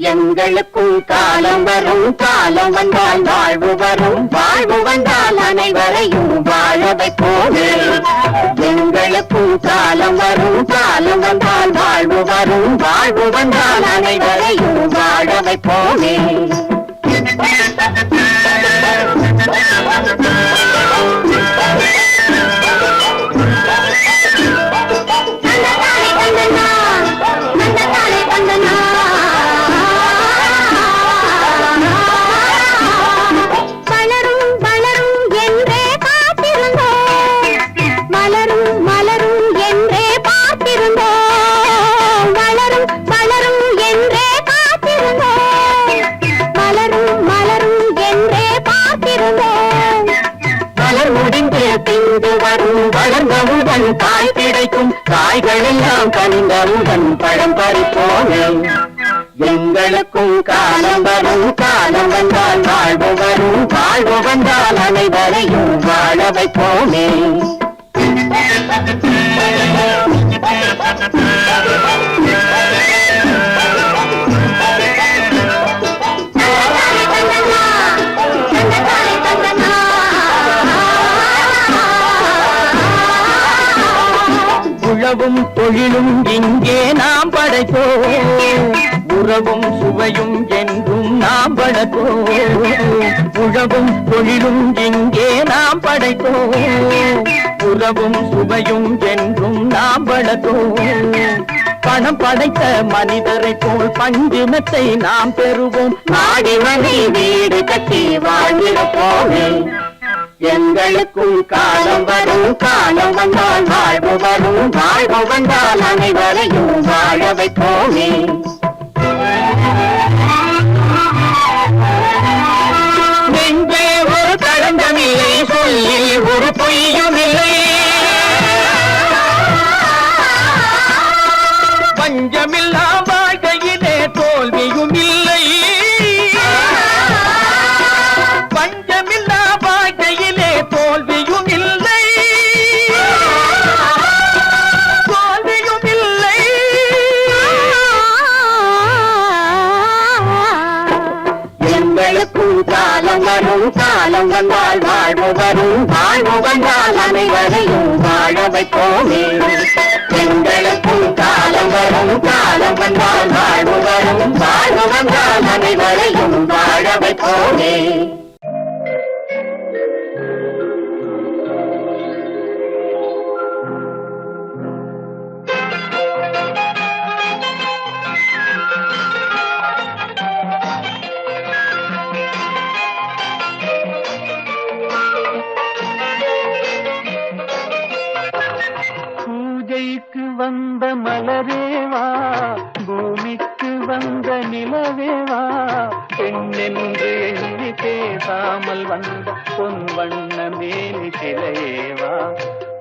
எங்களுக்கும் காலம் வரும், காலம் வந்தால் வாழ்வு வரும், வாழ்வு வந்தால் அனைவரையும் வாழ வைப்போமே. எங்களுக்கும் காலம் வரும், காலம் வந்தால் வாழ்வு வரும், வாழ்வு வந்தால் அனைவரையும் வாழ வைப்போமே. வளர்ந்தவுடன் காய் கிடைக்கும், காய்கள் எல்லாம் கனிந்தவுடன் பழம் பறிப்போமே. எங்களுக்கும் காலம் வரும், காலம் வந்தால் வாழ்வு வரும், வாழ்வு வந்தால் அனைவரையும் வாழ வைப்போமே. உழவும் தொழிலும் இங்கே நாம் படைப்போம், உறவும் சுவையும் என்றும் நாம் வளர்ப்போம். உழவும் தொழிலும் இங்கே நாம் படைப்போம், உறவும் சுவையும் என்றும் நாம் வளர்ப்போம். பணம் படைத்த மனிதரை போல் பஞ்சினத்தை நாம் பெறுவோம், நாடி வழி வீடு கட்டி வாழ்ந்திருப்போமே. எங்களுக்கும் காலம் வரும், காலம் வந்தால் வாழ்வு வரும், வாழ்வு வந்தால் அனைவரையும் வாழ வைப்போமே. நெஞ்சே ஒரு களங்கமில்லை, சொல்லி ஒரு பொய்யும் இல்லை, பஞ்சமில்லா வாழ்க்கையிலே தோல்வியும் இல்லை, பஞ்சமில்லா வாழ்க்கையிலே தோல்வியும் இல்லை, தோல்வியும் இல்லை. எங்களுக்கும் காலம் வரும், காலம் வந்தால் வாழ்வு வரும், வாழ்வு வந்தால் அனைவரையும் வாழ வைப்போமே. எங்களுக்கும் காலம் வரும், காலம் வந்தால் வாழ்வு வரும், வாழ்வு வந்தால் அனைவரையும் வாழ வைப்போமே. பூஜைக்கு வந்த மலரேவா, பூமிக்கு வந்த நிலவேவா, பெண்ணென்று எண்ணி பேசாமல் வந்த பொன் வண்ண மேனி சிலையேவா.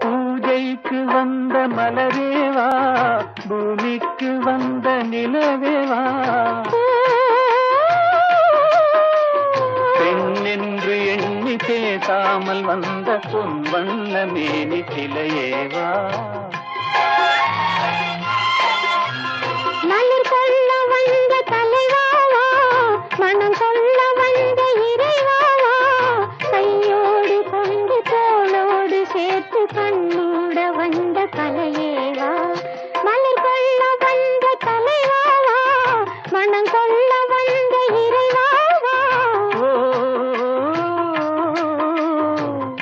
பூஜைக்கு வந்த மலரேவா, பூமிக்கு வந்த நிலவேவா, பெண்ணென்று எண்ணி பேசாமல் வந்த பொன் வண்ண மேனி சிலையேவா. மலர் கொள்ள வந்த தலைவாவா, மனம் கொள்ள வந்த இறைவாவா, கையோடு கொண்டு தோளோடு சேர்த்து கண்ணூட வந்த கலையேவா. மலர் கொள்ள வந்த தலைவாவா, மனம் கொள்ள வந்த இறைவாவா,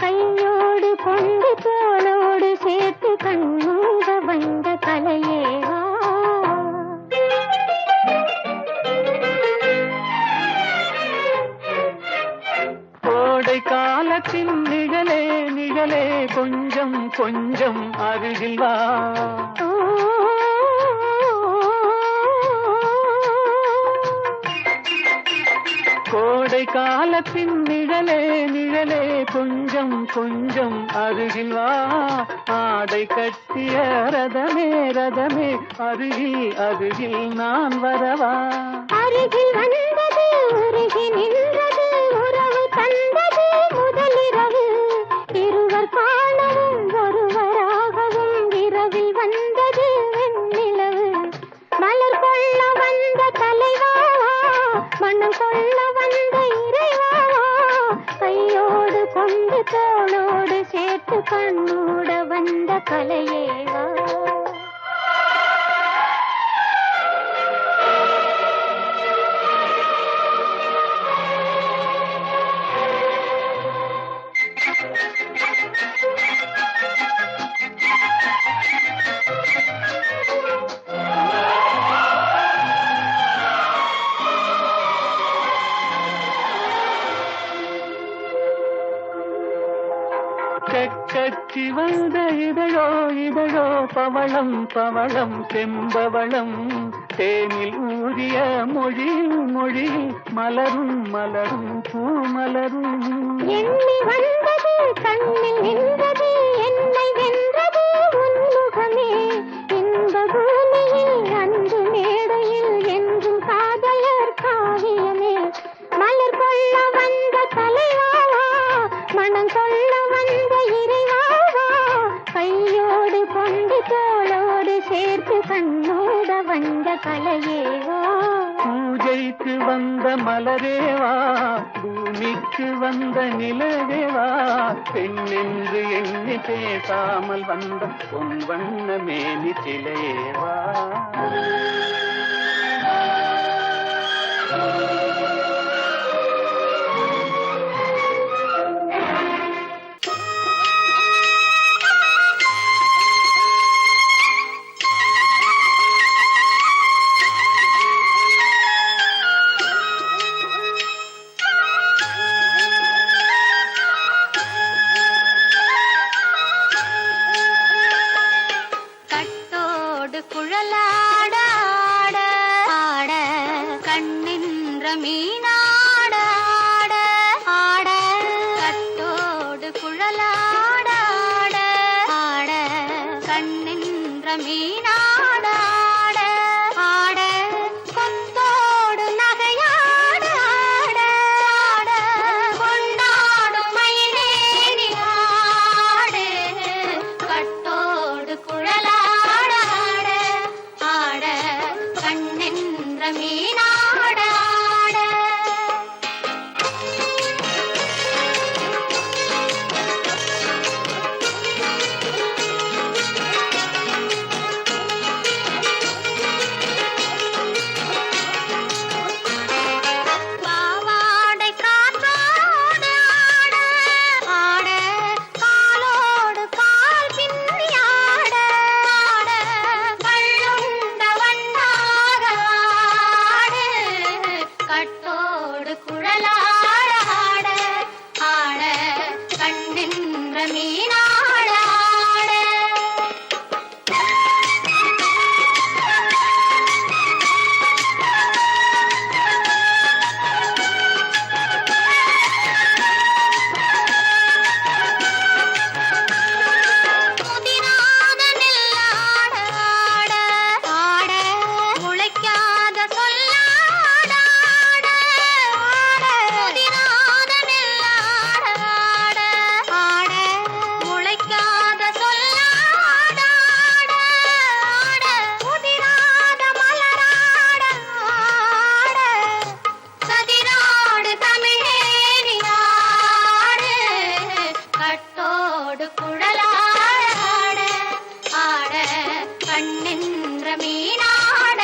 கையோடு கொண்டு தோளோடு சேர்த்து கண்ணூட வந்த கலையேவா. கோடை காலத்தின் நிழலே நிழலே கொஞ்சம் கொஞ்சம் அருகில் வா. கோடை காலத்தின் நிழலே நிழலே கொஞ்சம் கொஞ்சம் அருகில் வா. ஆடை கட்டிய ரதமே ரதமே அருகில் அருகில் நான் வரவா. அருகில் வந்தது உருகி நின்றது உறவு தந்தது முதலிரவு. இருவர் காணவும் ஒருவராகவும் இரவில் வந்தது வெண்ணிலவு. மனம் சொல்ல வந்த இறைவாவா கையோடு கொண்டு தோளோடு சேர்த்து கண்ணூட வந்த கலையேவா கச்சி வந்த இதழோ இதழோ பவளம் பவளம் செம்பவளம் தேனில் ஊறிய மொழி மொழி மலரும் மலரும் பூமலரும் எண்ணி வந்தது கண்ணில் நின்றது என்னை வென்றது உன்முகமே இன்ப பூமியில் அன்பு மேடையில் என்றும் காதலர் காவியமே மலர் கொள்ள வந்த தலைவாவா மனம் சொல்ல வந்த இறைவாவா கையோடு கொண்டு தோளோடு சேர்த்து கண்ணோட வந்த கலையேவா பூஜைக்கு வந்த மலரேவா பூமிக்கு வந்த நிலவேவா பெண்ணென்று எண்ணி பேசாமல் வந்த பொன் வண்ண மேனி சிலையேவா குழலாட ஆட ஆட கண்ணின்ற மீனாட ஆட ஆட கட்டோடு குழலாட ஆட ஆட கண்ணின்ற மீனாட ஆட ஆட கொத்தோடு நகையாட ஆட ஆட கொண்டாடும் மயிலேறி ஆடு கட்டோடு குழலாட மீனாட ஆட பாவாடை காற்றோடு ஆட ஆட காலோடு கால் பின்னி ஆட ஆட கள்ளுண்ட வண்ணாக ஆடு கட்டோடு குழலாட ஆட ஆட கண்ணின்ற மீனாட ஆட முதிராத நெல்லாட ஆட ஆட முளைக்காத சொல்லாட ஆட ஆட முதிராத நெல்லாட ஆட ஆட முளைக்காத சொல்லாட ஆட ஆட முதிராத மலராட ஆட சதிராடு தமிழேறி ஆடு கட்டோடு குழலாட ஆட கண்ணின்ற மீனாட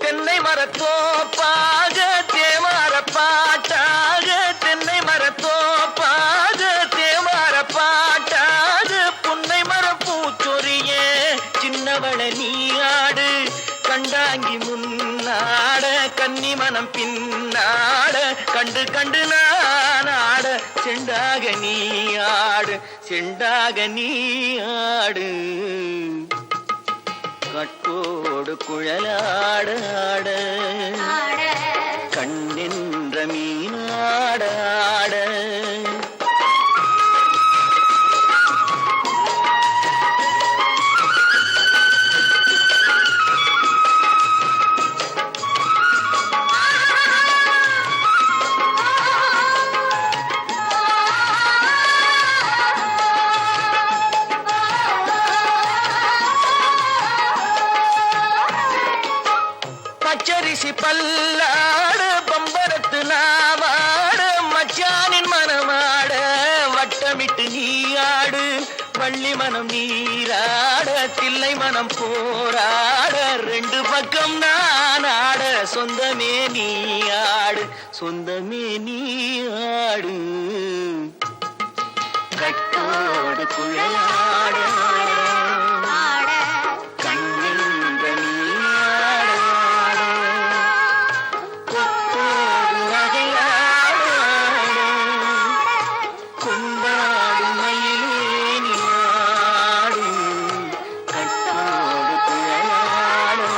தென்னை மரத்தோப்பாக தேமார பாட்டாக தென்னை மரத்தோப்பாக தேமார பாட்டாக புன்னை மரப்பூச்சொரிய சின்னவள நீயாடு கண்டாங்கி முன்னாட கன்னி மனம் பின்னாட கண்டு கண்டு நானாட செண்டாக நீயாடு செண்டாக நீயாடு கட்டோடு குழலாட ஆட கண்ணின்ற மீனாட ஆட வெள்ளி மனம் நீராட தில்லை மனம் போராட ரெண்டு பக்கம் நான் ஆட சொந்தமே நீ ஆடு சொந்தமே நீ ஆடு கட்டோடு குழலாடு ஆட கண்ணின்ற நீராட கொத்தோடு நகையாட கொண்டாடு மயிலே நீராடு கட்டோடு குழலாடு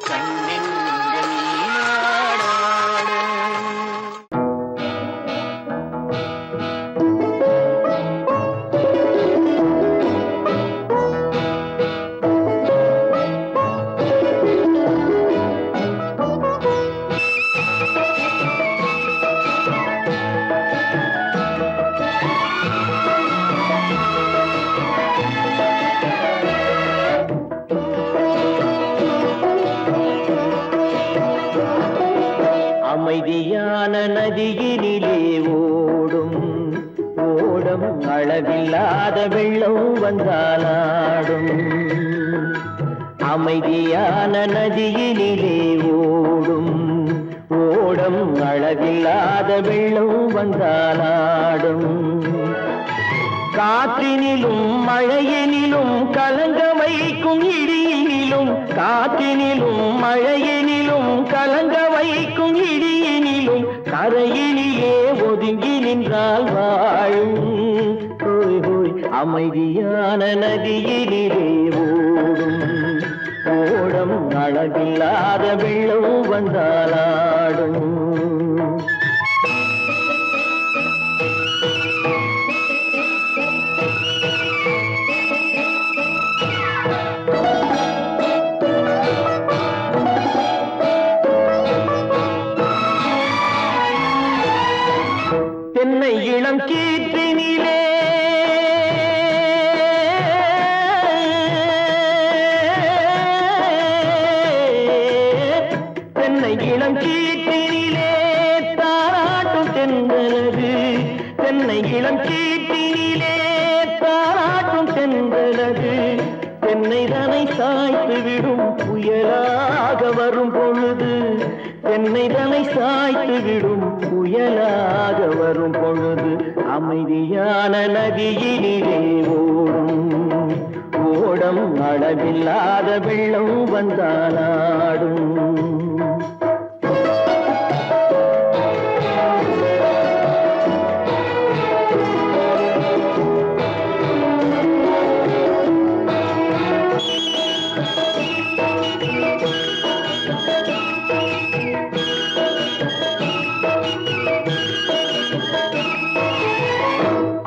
கண்ணின்ற நீராட அமைதியான நதியினிலே ஓடும் ஓடம் அளவில்லாத வெள்ளம் வந்தாலாடும் அமைதியான நதியினிலே ஓடும் ஓடம் அளவில்லாத வெள்ளம் வந்தாலாடும் காற்றினிலும் மழையினிலும் கலங்க வைக்கும் இடியினிலும் காற்றினிலும் மழையினிலும் கலங்க வைக்கும் இடியினிலும் கரையினிலே ஒதுங்கி நின்றால் வாழும் ஹோய் ஹோய் அமைதியான நதியினிலே ஓடும் ஓடம் அளவில்லாத வெள்ளம் வந்தாலாடும் தென்னை இளம் கீற்றினிலே தென்னை இளம் கீற்றினிலே தாராட்டும் தென்றலது தென்னை இளம் கீற்றினிலே தாராட்டும் தென்றலது தென்னை தனை சாய்த்து விடும் புயலாக வரும் பொழுது தென்னை தனை சாய்த்து விடும் புயலாக வரும் பொழுது அமைதியான நதியினிலே ஓடும் ஓடம் அளவில்லாத வெள்ளம் வந்தாலாடும்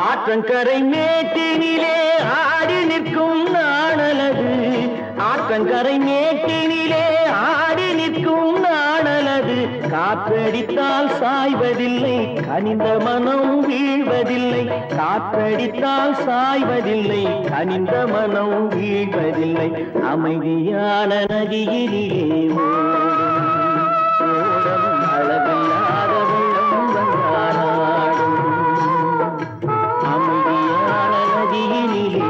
ஆற்றங்கரை மேட்டினிலே ஆடி நிற்கும் நாணலது ஆற்றங்கரை மேட்டினிலே ஆடி நிற்கும் நாணலது காற்றடித்தால் சாய்வதில்லை கனிந்த மனம் வீழ்வதில்லை காற்றடித்தால் சாய்வதில்லை கனிந்த மனம் வீழ்வதில்லை அமைதியான நதியினிலே ஓடும் அளவில்லாத வெள்ளம் வந்தாலாடும் அமைதியான நதியினிலே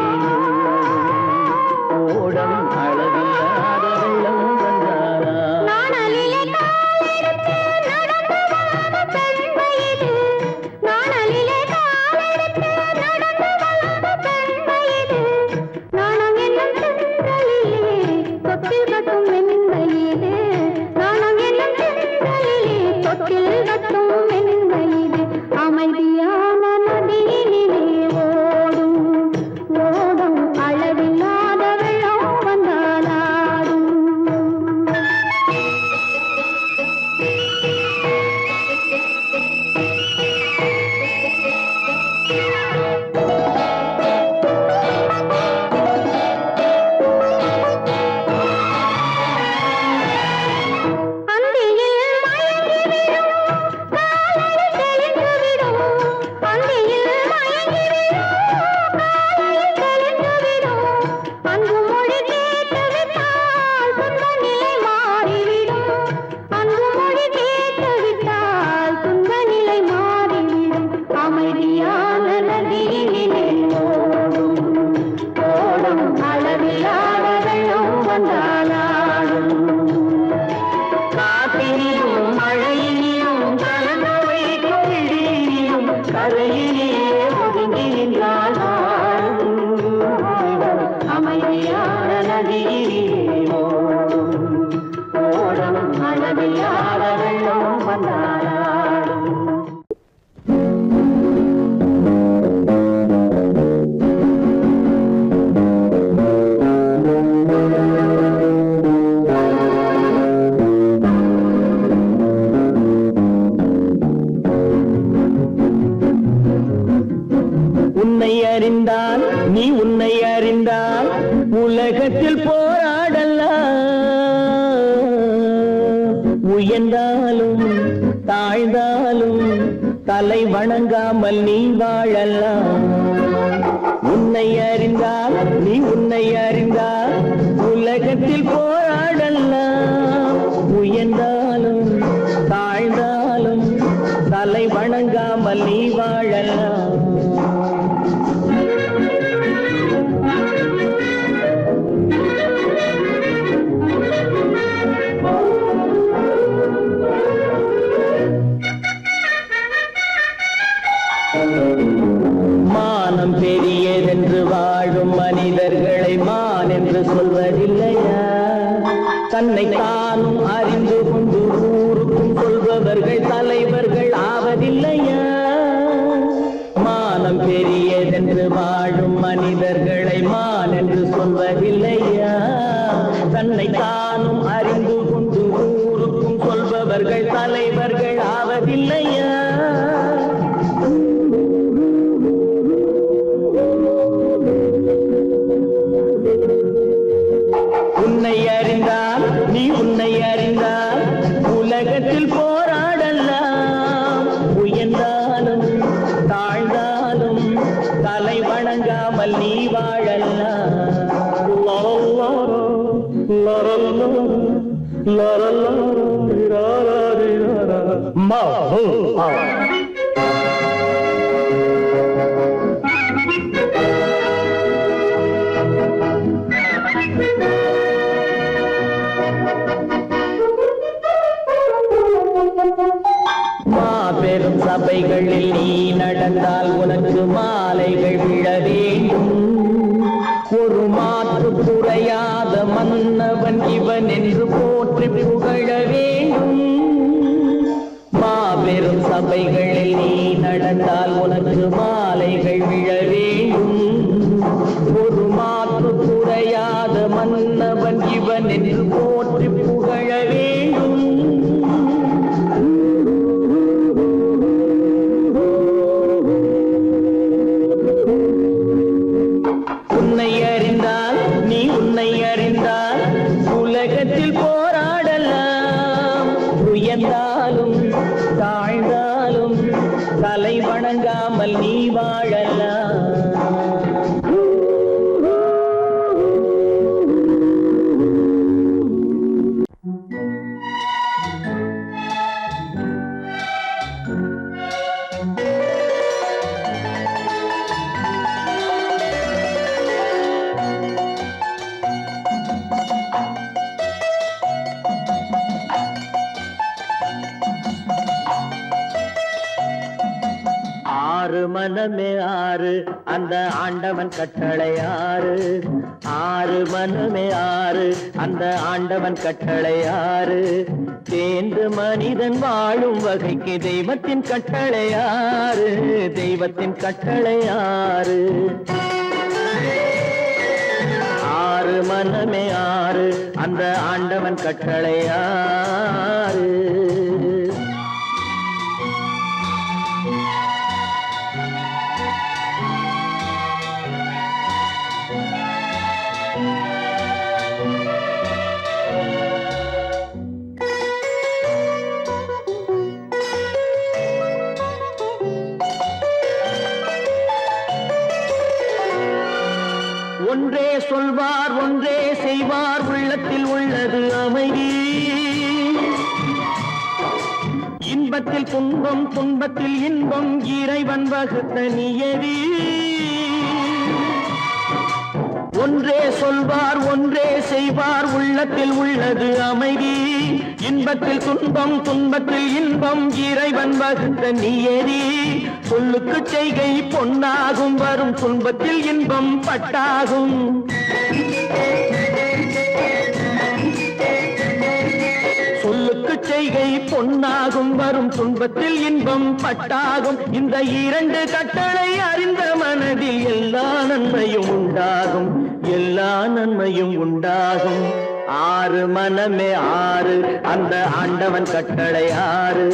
ஓடம் அளவில்லாத வெள்ளம் வந்தாலாடும் நாணலிலே காலெடுத்து நடந்து வளர்ந்த பெண்மையிது நாணலிலே காலெடுத்து நடந்து வளர்ந்த பெண்மையிது நாணம் என்னும் சென்றலிலே தொட்டில் கட்டும் மென்மையிது நாணம் என்னும் சென்றலிலே தொட்டில் கட்டும் மென்மையிது அமைதியான நதியினிலே ஓடும் ஓடும் அளவில்லாத வெள்ளம் வந்தாலாடும் அந்தியில் மயங்கி விடும் காலையில் தெளிந்து விடும் கரையிலே ஒதுங்கி நின்றால் அமைதியான நதியிலே ஓடும் அளவில்லாத வெள்ளம் வந்தாடும். உன்னை அறிந்தால் நீ உன்னை அறிந்தால் உலகத்தில் போராடலாம். உயர்ந்தாலும் தாழ்ந்தாலும் தலை வணங்காமல் நீ வாழலாம். உன்னை அறிந்தால் நீ உன்னை அறிந்தால் உலகத்தில் போராடலாம். உயர்ந்தாலும் தாழ்ந்தாலும் தலை வணங்காமல் நீ வாழலாம். மானம் பெரியதென்று வாழும் மனிதர்களை மான் என்று சொல்வதில்லையா? தன்னை தானும் அறிந்து கொண்டு ஊருக்கும் சொல்பவர்கள் தலைவர்கள் ஆவதில்லையா? மானம் பெரியதென்று வாழும் மனிதர்களை மான் என்று சொல்வதில்லையா? தன்னை தானும் அறிந்து கொண்டு ஊருக்கும் சொல்பவர்கள் தலைவர்கள் ஆவதில்லையா? உன்னை அறிந்தால் நீ உன்னை அறிந்தால் உலகத்தில் போராடலாம். உயர்ந்தாலும் தாழ்ந்தாலும் தலை வணங்காமல் நீ வாழலாம். மாபெரும் சபைகளில் நீ நடந்தால் உனக்கு மாலைகள் விழ வேண்டும். ஒரு மாற்று குறையாத மன்னவன் இவன் என்று போற்றி புகழ வேண்டும். மாபெரும் சபைகளில் நீ நடந்தால் உனக்கு மாலைகள் விழ வேண்டும். ஒரு மாற்று குறையாத மன்னவன் இவன் என்று போற்றி புகழ வேண்டும். உன்னை அறிந்தால் நீ உன்னை அறிந்தால் உலகத்தில் போராடலாம். உயர்ந்தாலும் தாழ்ந்தாலும் தலை வணங்காமல் நீ வாழலாம். ஆறு மனமே ஆறு அந்த ஆண்டவன் கட்டளை ஆறு. ஆறு மனமே ஆறு அந்த ஆண்டவன் கட்டளை ஆறு. தேர்ந்து மனிதன் வாழும் வகைக்கு தெய்வத்தின் கட்டளை ஆறு. தெய்வத்தின் கட்டளை ஆறு. ஆறு மனமே ஆறு அந்த ஆண்டவன் கட்டளை ஆறு. ஒன்றே சொல்வார் ஒன்றே செய்வார் உள்ளத்தில் உள்ளது அமைதி. இன்பத்தில் துன்பம் துன்பத்தில் இன்பம் இறைவன் வகுத்த நியதி. ஒன்றே சொல்வார் ஒன்றே செய்வார் உள்ளத்தில் உள்ளது அமைதி இன்பத்தில் துன்பம் துன்பத்தில் இன்பம் இறைவன் வகுத்த நியதி சொல்லுக்கு செய்கை பொன்னாகும் வரும் துன்பத்தில் இன்பம் பட்டாகும் சொல்லுக்கு செய்கை பொன்னாகும் வரும் துன்பத்தில் இன்பம் பட்டாகும் இந்த இரண்டு கட்டளை அறிந்த மனதில் எல்லா நன்மையும் உண்டாகும் எல்லா நன்மையும் உண்டாகும் ஆறு மனமே ஆறு அந்த ஆண்டவன் கட்டளை ஆறு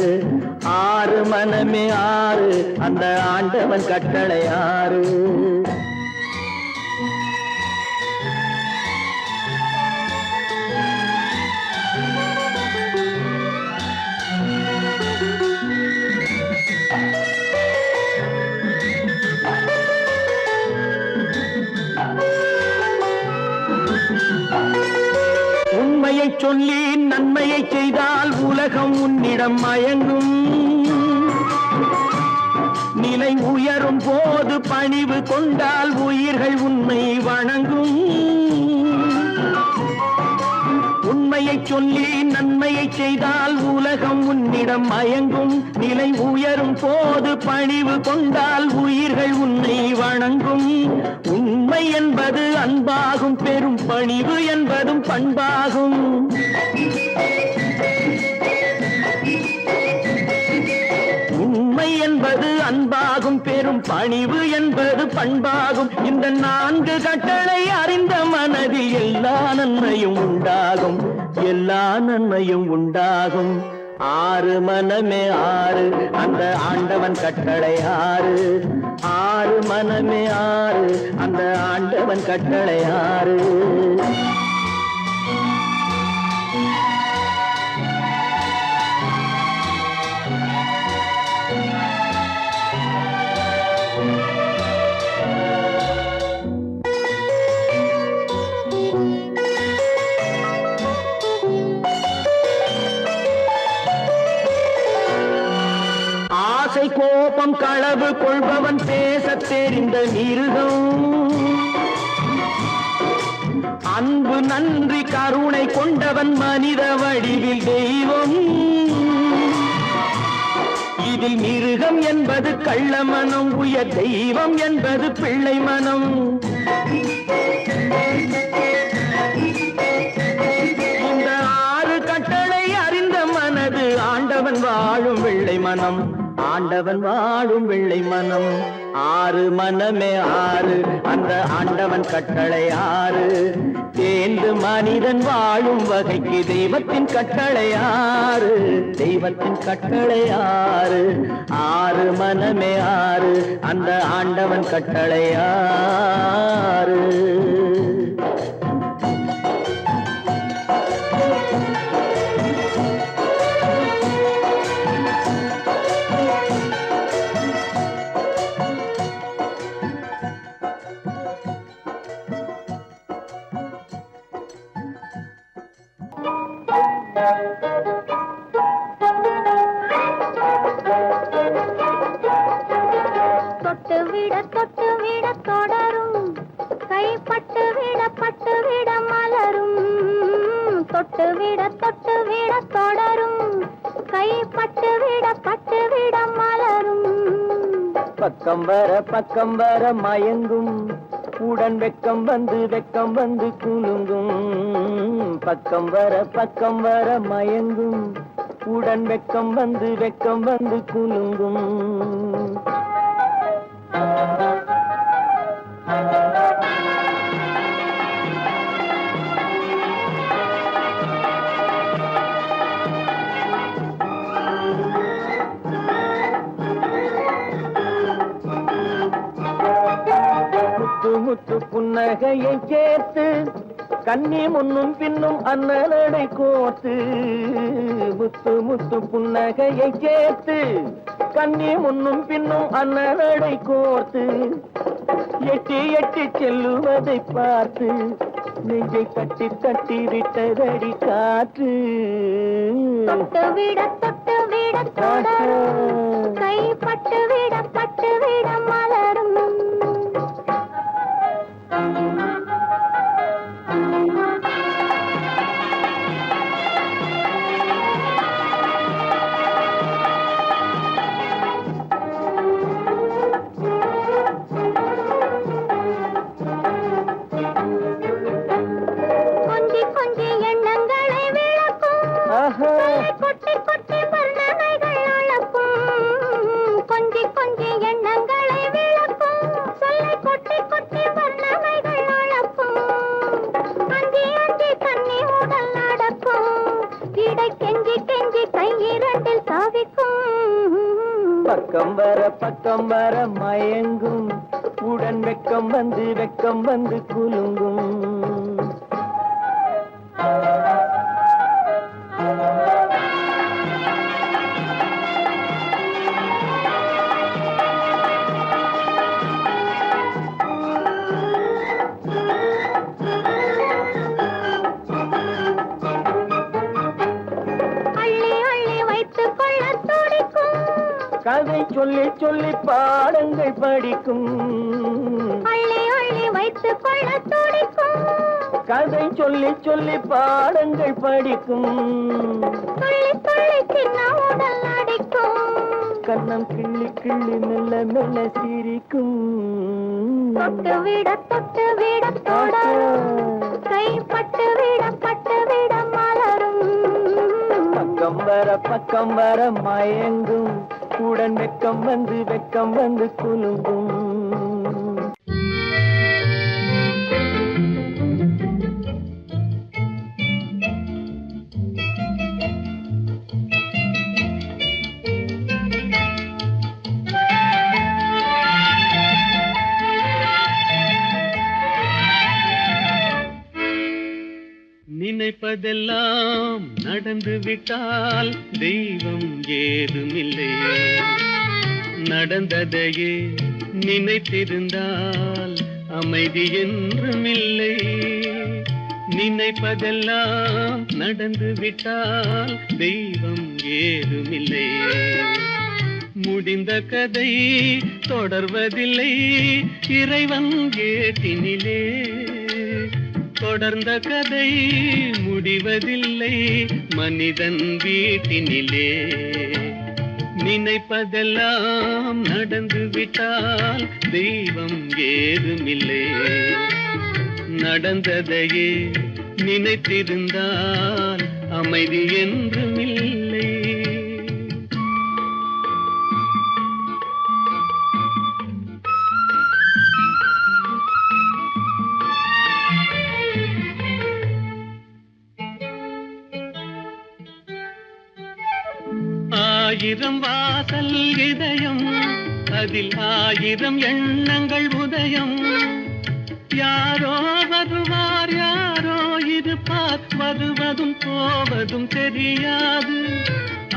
ஆறு மனமே ஆறு அந்த ஆண்டவன் கட்டளை ஆறு உண்மையை சொல்லி நன்மையை செய்தால் உலகம் உன்னிடம் மயங்கும் நிலை உயரும் போது பணிவு கொண்டால் உயிர்கள் உன்னை வணங்கும் உண்மையை சொல்லி நன்மையை செய்தால் உலகம் உன்னிடம் மயங்கும் நிலை உயரும் போது பணிவு கொண்டால் உயிர்கள் உன்னை வணங்கும் உண்மை என்பது அன்பாகும் பெரும் பணிவு என்பதும் பண்பாகும் உண்மை என்பது அன்பாகும் பெரும் பணிவு என்பது பண்பாகும் இந்த நான்கு கட்டளை அறிந்த மனதில் எல்லா நன்மையும் உண்டாகும் எல்லா நன்மையும் உண்டாகும் ஆறு மனமே ஆறு அந்த ஆண்டவன் கட்டளை ஆறு ஆறு மனமே ஆறு அந்த ஆண்டவன் கட்டளை ஆறு கோபம் களவு கொள்பவன் பேசத் தெரிந்த மிருகம் அன்பு நன்றி கருணை கொண்டவன் மனித வடிவில் தெய்வம் இதில் மிருகம் என்பது கள்ள மனம் உயர் தெய்வம் என்பது பிள்ளை மனம் இந்த ஆறு கட்டளை அறிந்த மனது ஆண்டவன் வாழும் வெள்ளை மனம் ஆண்டவன் வாழும் வெள்ளை மனம் ஆறு மனமே ஆறு அந்த ஆண்டவன் கட்டளை ஆறு தேர்ந்து மனிதன் வாழும் வகைக்கு தெய்வத்தின் கட்டளை ஆறு தெய்வத்தின் கட்டளை ஆறு ஆறு மனமே ஆறு அந்த ஆண்டவன் கட்டளை ஆறு தொட்டு விட தொடரும் கைப்பட்டு விட மலரும் தொட்டு விட தொடரும் கைப்பட்டு விட மலரும் பக்கம் வர மயங்கும் உடன் வெக்கம் வந்து குலுங்கும் பக்கம் வர மயங்கும் உடன் வெக்கம் வந்து குலுங்கும் முத்து புன்னகையை சேர்த்து கண்ணி முன்னும் பின்னும் அண்ணலடை கோத்து முத்து புன்னகையை சேர்த்து கண்ணி முன்னும் பின்னும் அண்ணலடை கோர்த்து எட்டி செல்லுவதை பார்த்து நெஞ்சை தட்டி விட்டதடி காற்று தொட்டு விட தொடரும் கைப்பட்டு விட மலரும் பக்கம் வர மயங்கும் உடன் வெக்கம் வந்து குலுங்கும் கதை சொல்லி சொல்லி பாடங்கள் படிக்கும் அள்ளி அள்ளி வைத்துக் கொள்ள துடிக்கும் கதை சொல்லி சொல்லி பாடங்கள் படிக்கும் துள்ளி துள்ளி சின்ன உடல் அடிக்கும் கண்ணம் கிள்ளி கிள்ளி மெல்ல மெல்ல சிரிக்கும் தொட்டு விட தொடரும் கைப்பட்டு விட மலரும் பக்கம் வர மயங்கும் உடன் வெக்கம் வந்து குலுங்கும் நினைப்பதெல்லாம் நடந்து விட்டால் தெய்வம் ஏதுமில்லை நடந்ததையே நினைத்திருந்தால் அமைதி என்றுமில்லை நினைப்பதெல்லாம் நடந்து விட்டால் தெய்வம் ஏதுமில்லை முடிந்த கதை தொடர்வதில்லை இறைவன் ஏட்டினிலே தொடர்ந்த கதை முடிவதில்லை மனிதன் வீட்டினிலே நினைப்பதெல்லாம் நடந்து விட்டால் தெய்வம் ஏதுமில்லை நடந்ததையே நினைத்திருந்தால் அமைதி என்றுமில்லை ஆயிரம் வாசல் இதயம் அதில் ஆயிரம் எண்ணங்கள் உதயம் யாரோ வருவார் யாரோ இருப்பார் வருவதும் போவதும் தெரியாது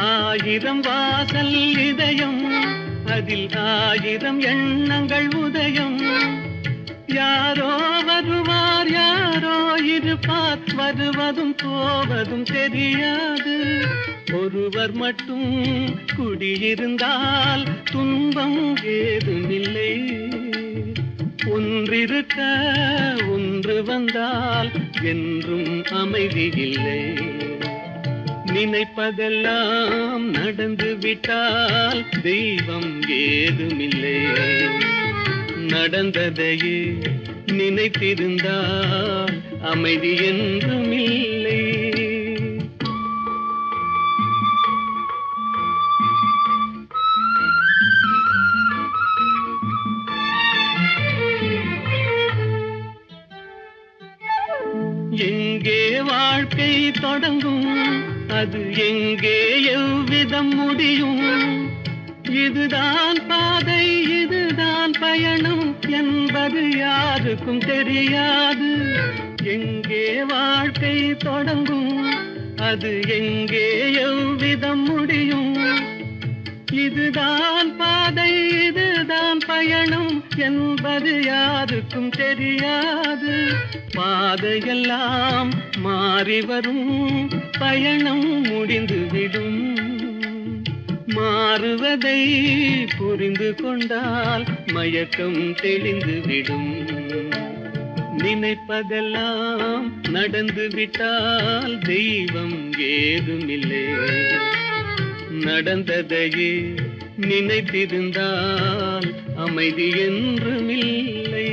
ஆயிரம் வாசல் இதயம் அதில் ஆயிரம் எண்ணங்கள் உதயம் யாரோ வருவார் யாரோ இருப்பார் வருவதும் போவதும் தெரியாது ஒருவர் மட்டும் குடியிருந்தால் துன்பம் ஏதுமில்லை ஒன்றிருக்க ஒன்று வந்தால் என்றும் அமைதி இல்லை நினைப்பதெல்லாம் நடந்து விட்டால் தெய்வம் ஏதுமில்லை நடந்ததையே நினைத்திருந்தால் அமைதி என்றுமில்லை எங்கே வாழ்க்கை தொடங்கும் அது எங்கே எவ்விதம் முடியும் இதுதான் பாதை இதுதான் பயணம் என்பது யாருக்கும் தெரியாது எங்கே வாழ்க்கை தொடங்கும் அது எங்கே எவ்விதம் முடியும் இதுதான் பாதை இதுதான் பயணம் என்பது யாருக்கும் தெரியாது பாதையெல்லாம் மாறி வரும் பயணம் முடிந்துவிடும் மாறுவதை புரிந்து கொண்டால் மயக்கம் தெளிந்துவிடும் நினைப்பதெல்லாம் நடந்து விட்டால் தெய்வம் ஏதுமில்லை நடந்ததையே நினைத்திருந்தால் அமைதி என்றுமில்லை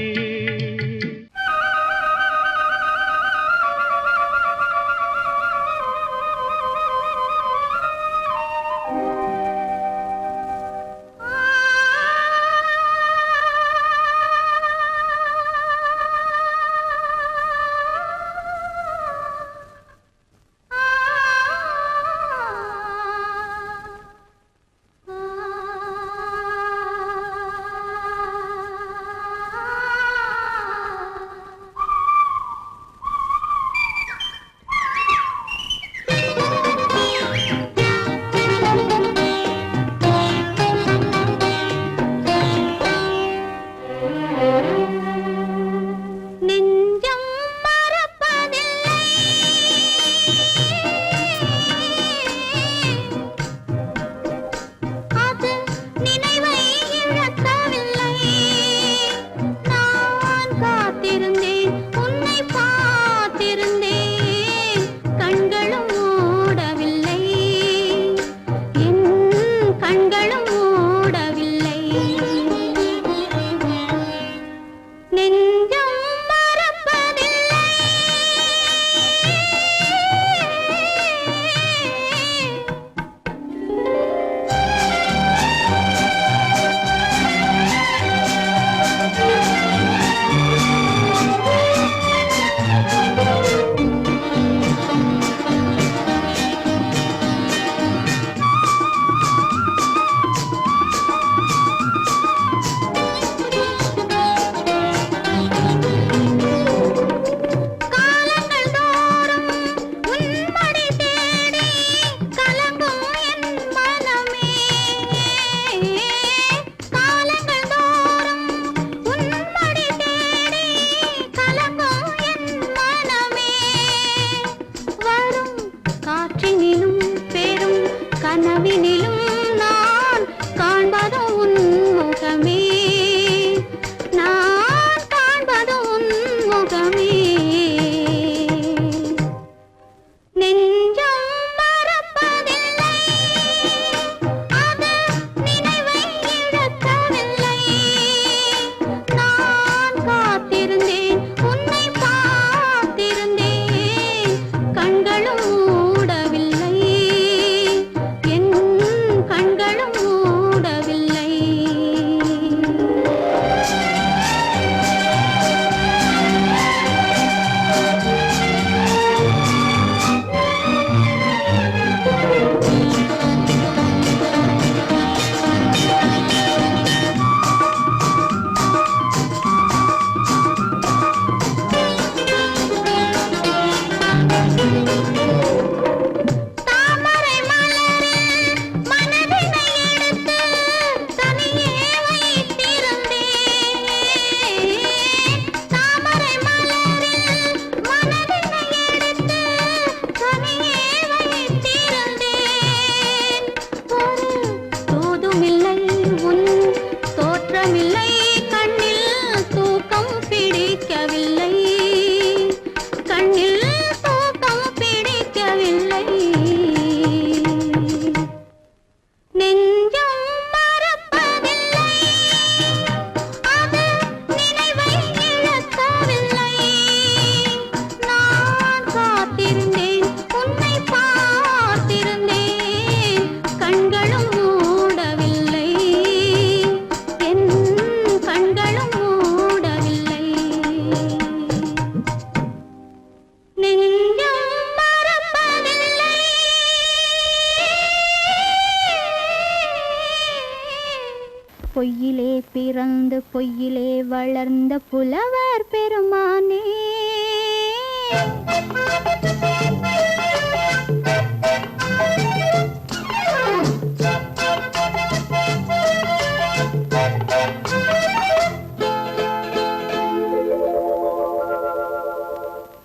பொய்யிலே பிறந்து பொய்யிலே வளர்ந்த புலவர் பெருமானே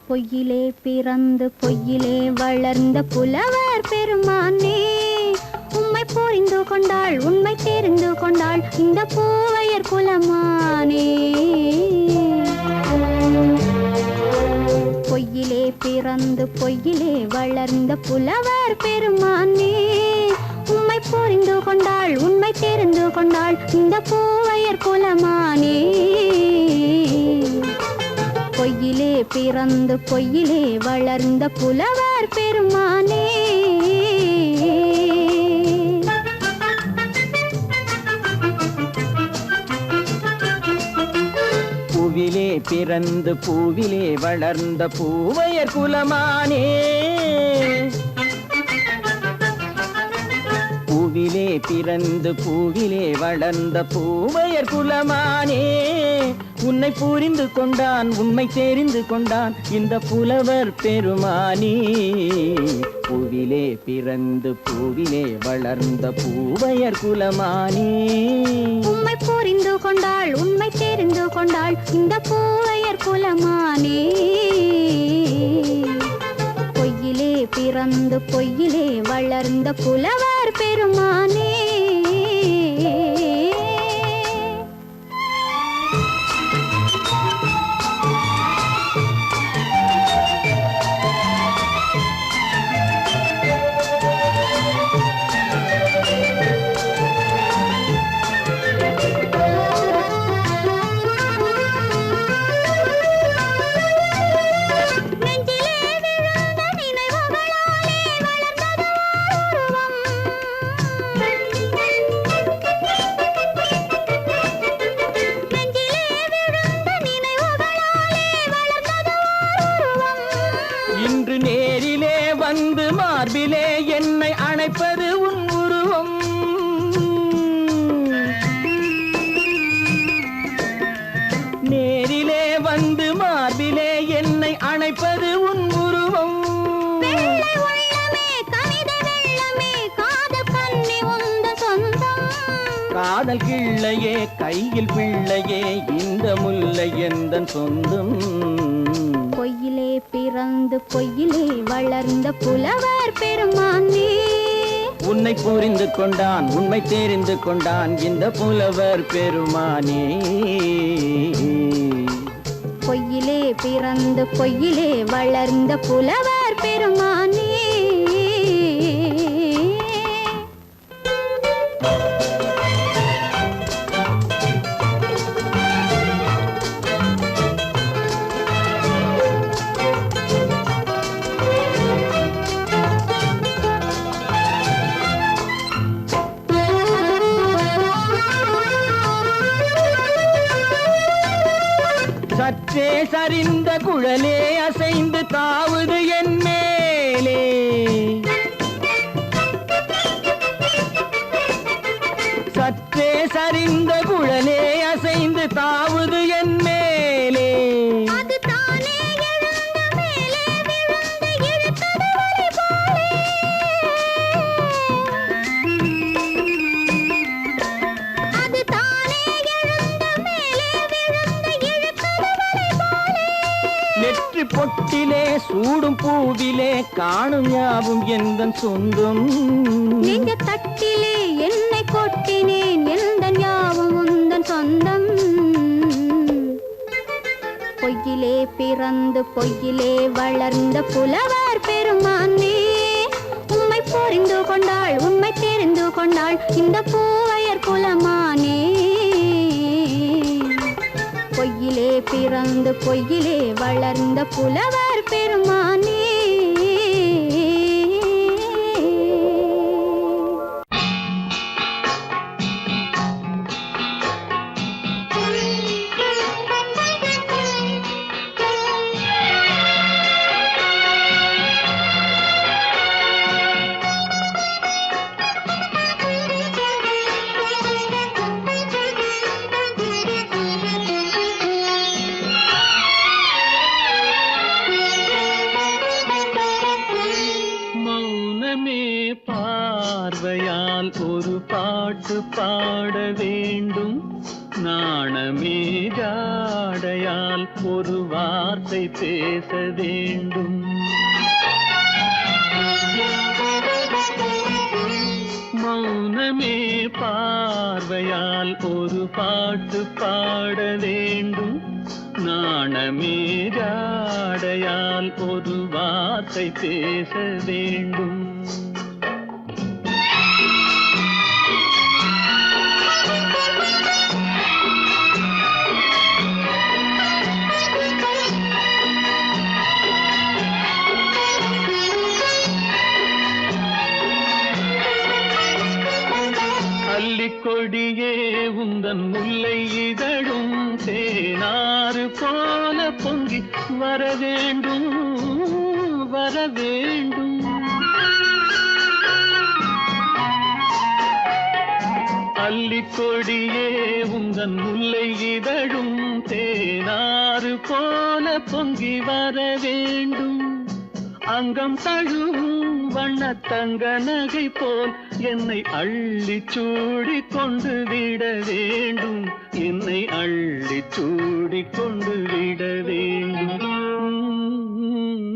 பொய்யிலே பிறந்து பொய்யிலே வளர்ந்த புலவர் பெருமானே உம்மை புரிந்து கொண்டாள் உண்மை தெரிந்து கொண்டாள் இந்த பூவையர் குலமானே பொய்யிலே பிறந்து பொய்யிலே வளர்ந்த புலவர் பெருமானே உம்மை புரிந்து கொண்டாள் உண்மை தெரிந்து கொண்டாள் இந்த பூவையர் குலமானே பொய்யிலே பிறந்து பொய்யிலே வளர்ந்த புலவர் பெருமானே பூவிலே பிறந்து பூவிலே வளர்ந்த பூவையர் குலமானே பூவிலே பிறந்து பூவிலே வளர்ந்த பூவையர் குலமானே உன்னை புரிந்து கொண்டான் உண்மை தெரிந்து கொண்டான் இந்த புலவர் பெருமானே பூவிலே பிறந்து பூவிலே வளர்ந்த பூவையர் குலமானே உம்மை புரிந்து கொண்டாள் உண்மை தெரிந்து கொண்டாள் இந்த பூவையர் குலமானே பொய்யிலே பிறந்து பொய்யிலே வளர்ந்த புலவர் பெருமானே இன்று நேரிலே வந்து மார்பிலே என்னை அணைப்பது உன் உருவம் நேரிலே வந்து மார்பிலே என்னை அணைப்பது உன் உருவம் காதல் கிள்ளையே கையில் பிள்ளையே இந்த முல்லை எந்தன் சொந்தம் பொய்யிலே பிறந்து பொய்யிலே வளர்ந்த புலவர் பெருமானே உன்னை புரிந்து கொண்டான் உண்மை தெரிந்து கொண்டான் இந்த புலவர் பெருமானே பொய்யிலே பிறந்து பொய்யிலே வளர்ந்த புலவர் பெருமானே சற்றே சரிந்த குழலே அசைந்து தாவுது என் மேலே சற்றே சரிந்த குழலே அசைந்து தாவுது என் மேலே நெற்றி பொட்டிலே சூடும் பூவிலே காணும் யாவும் எந்தன் சொந்தம் நெஞ்ச தட்டிலே என்னை கொட்டினேன் எந்தன் யாவும் உந்தன் சொந்தம் பொய்யிலே பிறந்து பொய்யிலே வளர்ந்த புலவர் பெருமானே உம்மை புரிந்து கொண்டாள் உண்மை தெரிந்து கொண்டாள் இந்த பூவையர் குலமானே பொய்யிலே பிறந்து பொய்யிலே வளர்ந்த புலவர் பெருமானே பாட்டு பாட வேண்டும் நாணமே ஜாடையால் ஒரு வார்த்தை பேச வேண்டும் மௌனமே பார்வையால் ஒரு பாட்டு பாட வேண்டும் நாணமே ஜாடையால் ஒரு வார்த்தை பேச வேண்டும் கொடியே உந்தன் முல்லை இதழும் தேனாறு போல பொங்கி வர வேண்டும் வர வேண்டும் அல்லிக்கொடியே உந்தன் முல்லை இதழும் தேனாறு போல பொங்கி வர வேண்டும் அங்கம் தழுவும் வண்ணத்தங்க நகை போல் என்னை அள்ளி சூடி கொண்டு விட வேண்டும் என்னை அள்ளி சூடி கொண்டு விட வேண்டும்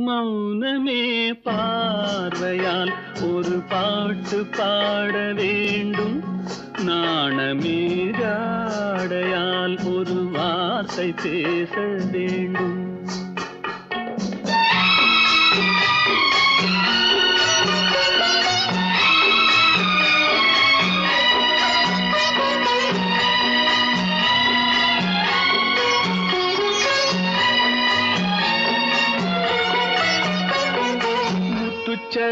மௌனமே பார்வையால் ஒரு பாட்டு பாட வேண்டும் நாணமே ஜாடையால் ஒரு வார்த்தை பேச வேண்டும்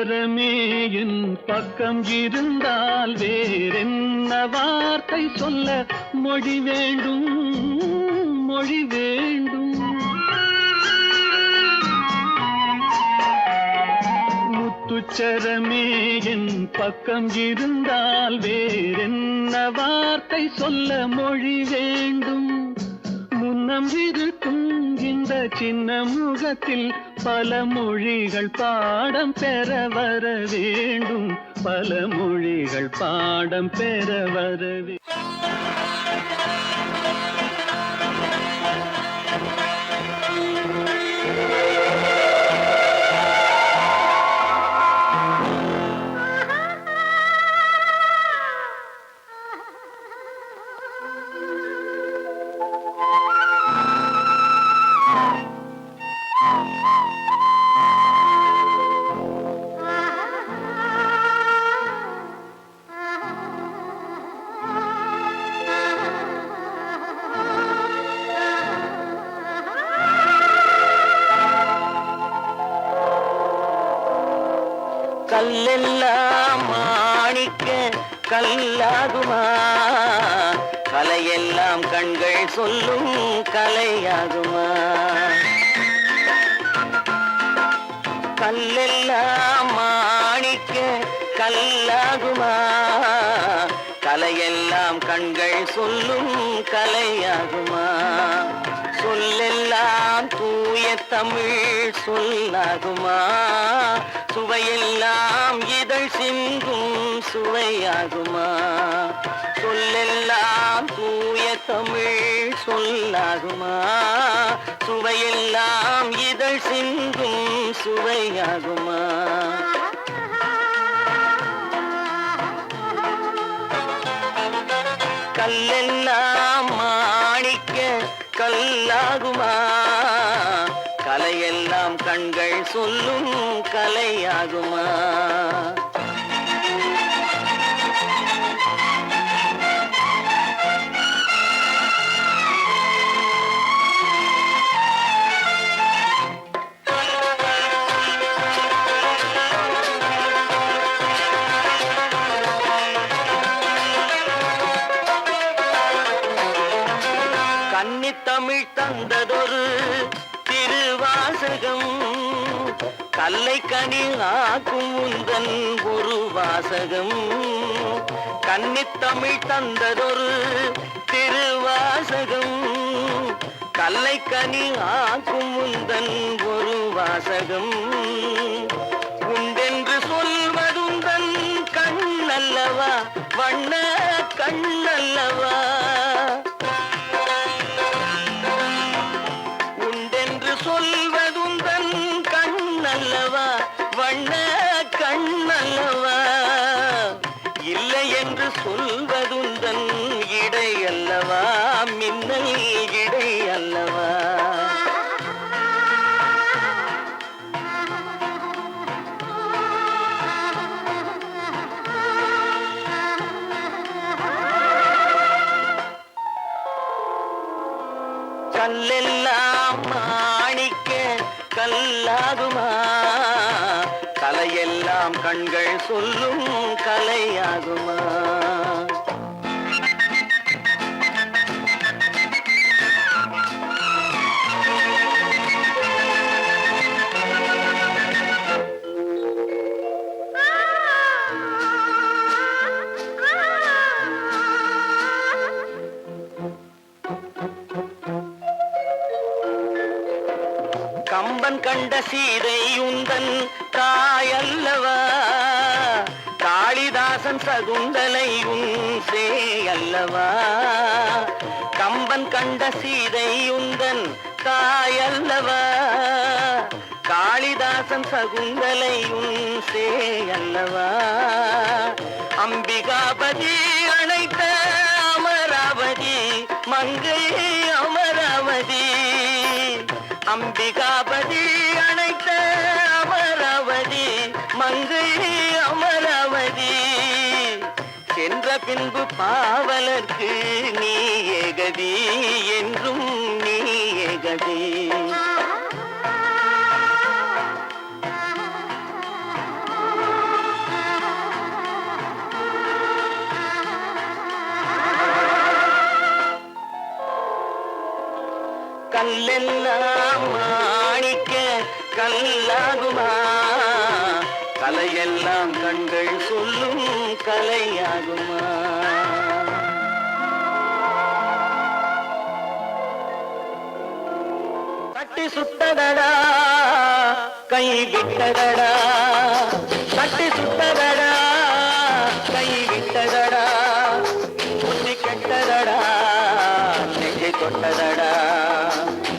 சரமே என் பக்கம் இருந்தால் வேறென்ன வார்த்தை சொல்ல மொழி வேண்டும் மொழி வேண்டும் முத்துச்சரமே என் பக்கம் இருந்தால் வேறென்ன வார்த்தை சொல்ல மொழி வேண்டும் முன்னம் இருக்கும் இந்த சின்ன முகத்தில் பல மொழிகள் பாடம் பெற வர வேண்டும் பல மொழிகள் பாடம் பெற வர கல்லெல்லாம் மாணிக்க கல்லாகுமா கலையெல்லாம் கண்கள் சொல்லும் கலையாகுமா கல்லெல்லாம் மாணிக்க கல்லாகுமா கலையெல்லாம் கண்கள் சொல்லும் கலையாகுமா சொல்லெல்லாம் தூய தமிழ் சொல்லாகுமா சுவையெல்லாம் இதழ் சிந்தும் சுவையாகுமா சொல்லெல்லாம் தூய தமிழ் சொல்லாகுமா சுவையெல்லாம் இதழ் சிந்தும் சுவையாகுமா கல்லெல்லாம் மாணிக்க கல்லாகுமா கலையெல்லாம் கண்கள் சொல்லும் கலையாகுமா கன்னித்தமிழ் தந்ததொரு திருவாசகம் கல்லை கனி ஆக்கும் உந்தன் ஒரு வாசகம் கன்னித்தமிழ் தந்ததொரு திருவாசகம் கல்லை கனி ஆக்கும் உந்தன் ஒரு வாசகம் உண்டென்று சொல்வதுந்தன் கண்ணல்லவா வண்ண கல்லெல்லாம் மாணிக்க கல்லாகுமா கலையெல்லாம் கண்கள் சொல்லும் கலையாகுமா கம்பன் கண்ட சீதை உந்தன் தாயல்லவா காளிதாசன் சகுந்தலை உன் சேயல்லவா கம்பன் கண்ட சீதை உந்தன் தாயல்லவா காளிதாசன் சகுந்தலை உன் சேயல்லவா அம்பிகாபதி அணைத்த அமராவதி மங்கை அமராவதி அம்பிகாபதி அணைத்த அமராவதி மங்கை அமராவதி சென்ற பின்பு பாவலர்க்கு நீ ஏகதி என்றும் நீ ஏகதி கல்லெல்லாம் மாணிக்க கல்லாகுமா கலையெல்லாம் கண்கள் சொல்லும் கலையாகுமா தட்டி சுட்டதடா கை விட்டதடா தட்டி சுட்டதடா கை விட்டதடா புத்தி கெட்டதடா நெஞ்சை தொட்டதடா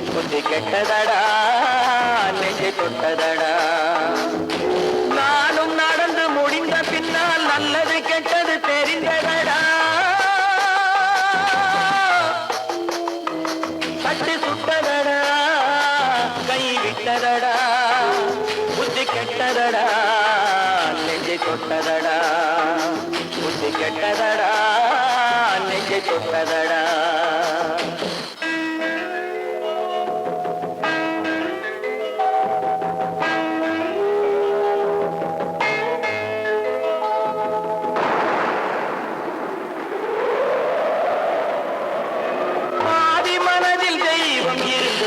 புத்தி கெட்டதடா நெஞ்சை தொட்டதடா நானும் நடந்து முடிந்த பின்னால் நல்லது கெட்டது தெரிந்ததடா தட்டி சுட்டதடா கை விட்டதடா புத்தி கெட்டதடா நெஞ்சை தொட்டதடா புத்தி கெட்டதடா நெஞ்சை தொட்டதடா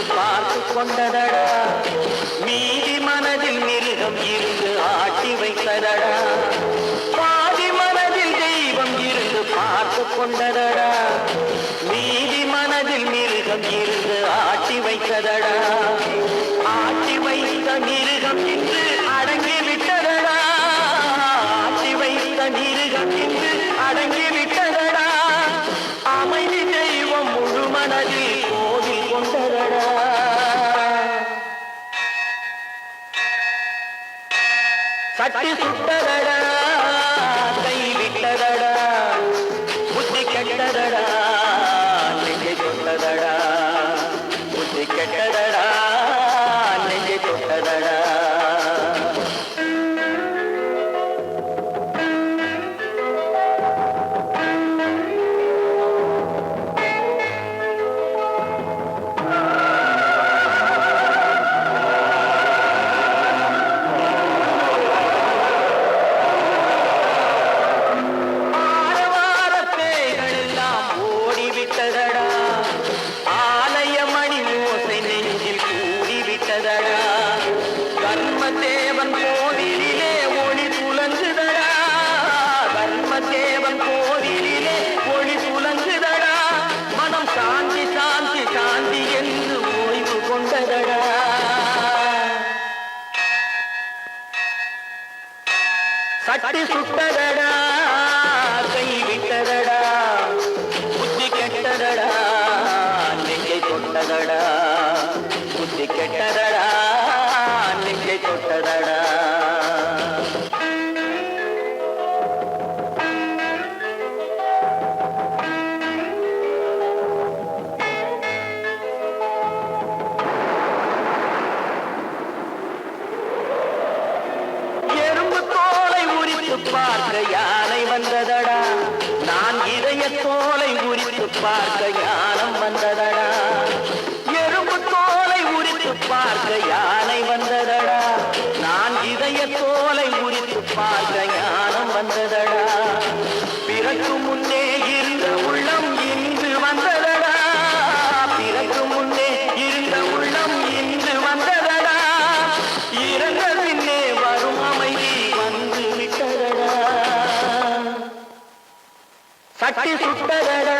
பார்த்து கொண்டதடா மீதி மனதில் மிருகம் இருந்து ஆட்டி வைத்ததடா பாதி மனதில் தெய்வம் இருந்து பார்த்து கொண்டதடா மீதி மனதில் மிருகம் இருந்து ஆட்டி வைத்ததடா ஆட்டி வைத்த மிருகம் இன்று அடங்கி விட்டதடா ஆட்டி வைத்த மிருகம் இன்று அடங்கி விட்டதடா அமைதி தெய்வம் முழு மனதில் கோவில் கொண்டதடா சட்டி சுட்டதடா கை விட்டதடா புத்தி கெட்டதடா நெஞ்சை தொட்டதடா புத்தி கெட்டதடா நெஞ்சை தொட்டதடா தர்மதேவன் கோவிலிலே ஒளி துலங்குதடா தர்மதேவன் கோவிலிலே ஒளி துலங்குதடா மனம் சாந்தி சாந்தி சாந்தி என்று ஓய்வு கொண்டதடா சட்டி சுட்டதடா கை விட்டதடா புத்தி கெட்டதடா நெஞ்சை தொட்டதடா புத்தி கெட்டதடா நெஞ்சை தொட்டதடா எறும்பு தோலை உரித்து பார்க்க யானை வந்ததடா நான் இதய தோலை உரித்து பார்க்க ஞானம் வந்ததடா கட்டி சுட்டதடா